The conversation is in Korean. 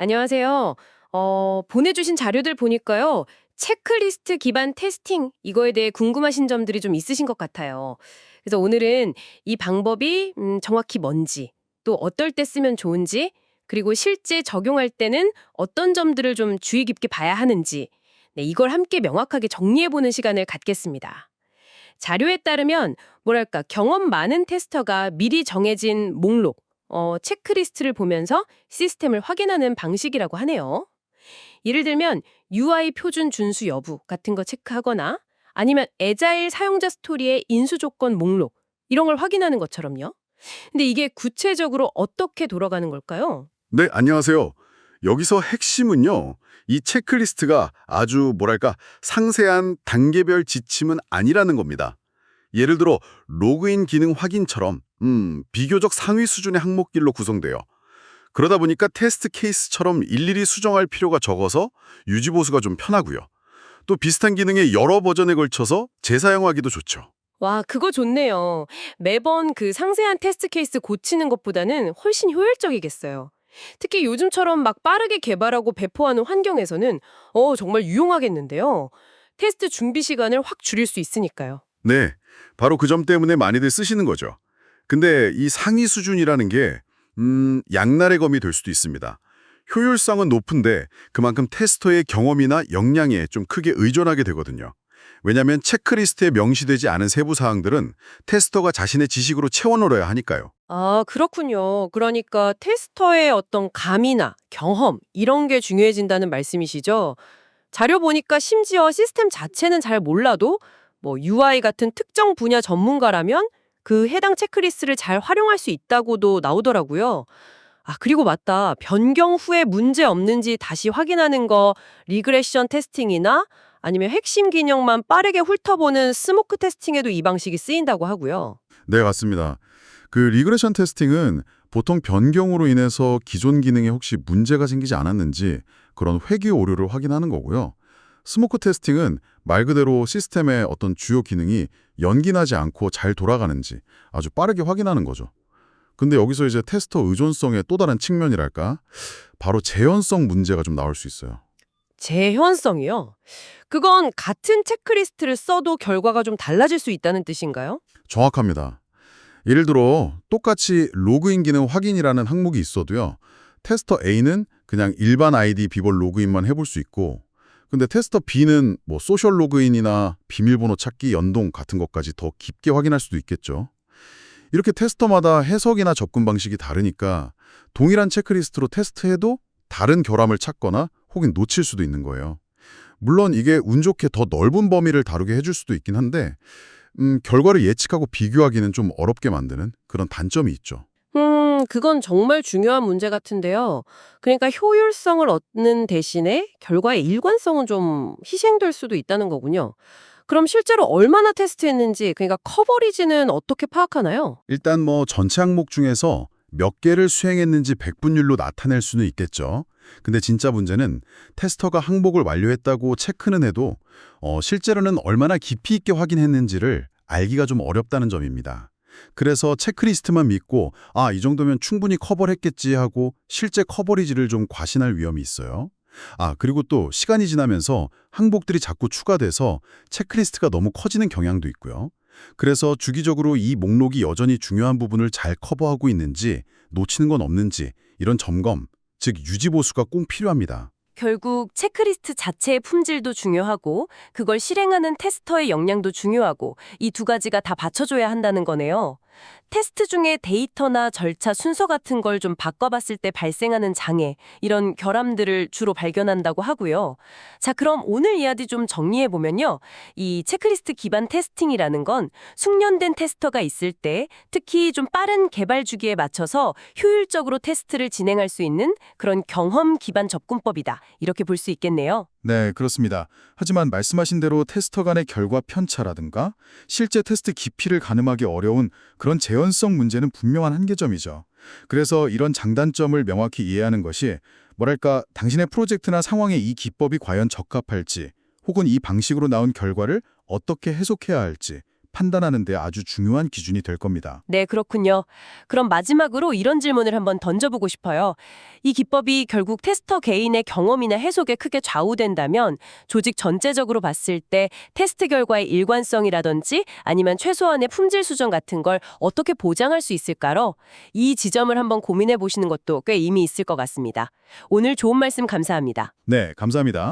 안녕하세요. 보내주신 자료들 보니까요. 체크리스트 기반 테스팅, 이거에 대해 궁금하신 점들이 좀 있으신 것 같아요. 그래서 오늘은 이 방법이 정확히 뭔지, 또 어떨 때 쓰면 좋은지, 그리고 실제 적용할 때는 어떤 점들을 좀 주의 깊게 봐야 하는지, 네, 이걸 함께 명확하게 정리해보는 시간을 갖겠습니다. 자료에 따르면 뭐랄까 경험 많은 테스터가 미리 정해진 목록, 체크리스트를 보면서 시스템을 확인하는 방식이라고 하네요. 예를 들면 UI 표준 준수 여부 같은 거 체크하거나 아니면 애자일 사용자 스토리의 인수 조건 목록 이런 걸 확인하는 것처럼요. 근데 이게 구체적으로 어떻게 돌아가는 걸까요? 네, 안녕하세요. 여기서 핵심은요, 이 체크리스트가 아주 뭐랄까 상세한 단계별 지침은 아니라는 겁니다. 예를 들어 로그인 기능 확인처럼 비교적 상위 수준의 항목들로 구성돼요. 그러다 보니까 테스트 케이스처럼 일일이 수정할 필요가 적어서 유지 보수가 좀 편하고요. 또 비슷한 기능의 여러 버전에 걸쳐서 재사용하기도 좋죠. 와, 그거 좋네요. 매번 그 상세한 테스트 케이스 고치는 것보다는 훨씬 효율적이겠어요. 특히 요즘처럼 막 빠르게 개발하고 배포하는 환경에서는 정말 유용하겠는데요. 테스트 준비 시간을 확 줄일 수 있으니까요. 네, 바로 그 점 때문에 많이들 쓰시는 거죠. 근데 이 상위 수준이라는 게 양날의 검이 될 수도 있습니다. 효율성은 높은데 그만큼 테스터의 경험이나 역량에 좀 크게 의존하게 되거든요. 왜냐하면 체크리스트에 명시되지 않은 세부 사항들은 테스터가 자신의 지식으로 채워넣어야 하니까요. 아, 그렇군요. 그러니까 테스터의 어떤 감이나 경험 이런 게 중요해진다는 말씀이시죠? 자료 보니까 심지어 시스템 자체는 잘 몰라도 UI 같은 특정 분야 전문가라면 그 해당 체크리스트를 잘 활용할 수 있다고도 나오더라고요. 아, 그리고 맞다. 변경 후에 문제 없는지 다시 확인하는 거 리그레션 테스팅이나 아니면 핵심 기능만 빠르게 훑어보는 스모크 테스팅에도 이 방식이 쓰인다고 하고요. 네, 맞습니다. 그 리그레션 테스팅은 보통 변경으로 인해서 기존 기능에 혹시 문제가 생기지 않았는지 그런 회귀 오류를 확인하는 거고요. 스모크 테스팅은 말 그대로 시스템의 어떤 주요 기능이 연기나지 않고 잘 돌아가는지 아주 빠르게 확인하는 거죠. 근데 여기서 이제 테스터 의존성의 또 다른 측면이랄까? 바로 재현성 문제가 좀 나올 수 있어요. 재현성이요? 그건 같은 체크리스트를 써도 결과가 좀 달라질 수 있다는 뜻인가요? 정확합니다. 예를 들어 똑같이 로그인 기능 확인이라는 항목이 있어도요. 테스터 A는 그냥 일반 아이디 비번 로그인만 해볼 수 있고 근데 테스터 B는 뭐 소셜 로그인이나 비밀번호 찾기 연동 같은 것까지 더 깊게 확인할 수도 있겠죠. 이렇게 테스터마다 해석이나 접근 방식이 다르니까 동일한 체크리스트로 테스트해도 다른 결함을 찾거나 혹은 놓칠 수도 있는 거예요. 물론 이게 운 좋게 더 넓은 범위를 다루게 해줄 수도 있긴 한데 결과를 예측하고 비교하기는 좀 어렵게 만드는 그런 단점이 있죠. 그건 정말 중요한 문제 같은데요. 그러니까 효율성을 얻는 대신에 결과의 일관성은 좀 희생될 수도 있다는 거군요. 그럼 실제로 얼마나 테스트했는지, 그러니까 커버리지는 어떻게 파악하나요? 일단 뭐 전체 항목 중에서 몇 개를 수행했는지 백분율로 나타낼 수는 있겠죠. 근데 진짜 문제는 테스터가 항목을 완료했다고 체크는 해도 실제로는 얼마나 깊이 있게 확인했는지를 알기가 좀 어렵다는 점입니다. 그래서 체크리스트만 믿고 이 정도면 충분히 커버를 했겠지 하고 실제 커버리지를 좀 과신할 위험이 있어요. 그리고 또 시간이 지나면서 항목들이 자꾸 추가돼서 체크리스트가 너무 커지는 경향도 있고요. 그래서 주기적으로 이 목록이 여전히 중요한 부분을 잘 커버하고 있는지 놓치는 건 없는지 이런 점검, 즉 유지 보수가 꼭 필요합니다. 결국 체크리스트 자체의 품질도 중요하고 그걸 실행하는 테스터의 역량도 중요하고 이 두 가지가 다 받쳐줘야 한다는 거네요. 테스트 중에 데이터나 절차 순서 같은 걸 좀 바꿔봤을 때 발생하는 장애, 이런 결함들을 주로 발견한다고 하고요. 자, 그럼 오늘 이야기 좀 정리해보면요. 이 체크리스트 기반 테스팅이라는 건 숙련된 테스터가 있을 때 특히 좀 빠른 개발 주기에 맞춰서 효율적으로 테스트를 진행할 수 있는 그런 경험 기반 접근법이다. 이렇게 볼 수 있겠네요. 네, 그렇습니다. 하지만 말씀하신 대로 테스터 간의 결과 편차라든가 실제 테스트 깊이를 가늠하기 어려운 그런 재현성 문제는 분명한 한계점이죠. 그래서 이런 장단점을 명확히 이해하는 것이 뭐랄까 당신의 프로젝트나 상황에 이 기법이 과연 적합할지 혹은 이 방식으로 나온 결과를 어떻게 해석해야 할지 판단하는 데 아주 중요한 기준이 될 겁니다. 네, 그렇군요. 그럼 마지막으로 이런 질문을 한번 던져보고 싶어요. 이 기법이 결국 테스터 개인의 경험이나 해석에 크게 좌우된다면 조직 전체적으로 봤을 때 테스트 결과의 일관성이라든지 아니면 최소한의 품질 수정 같은 걸 어떻게 보장할 수 있을까요? 이 지점을 한번 고민해 보시는 것도 꽤 의미 있을 것 같습니다. 오늘 좋은 말씀 감사합니다. 네, 감사합니다.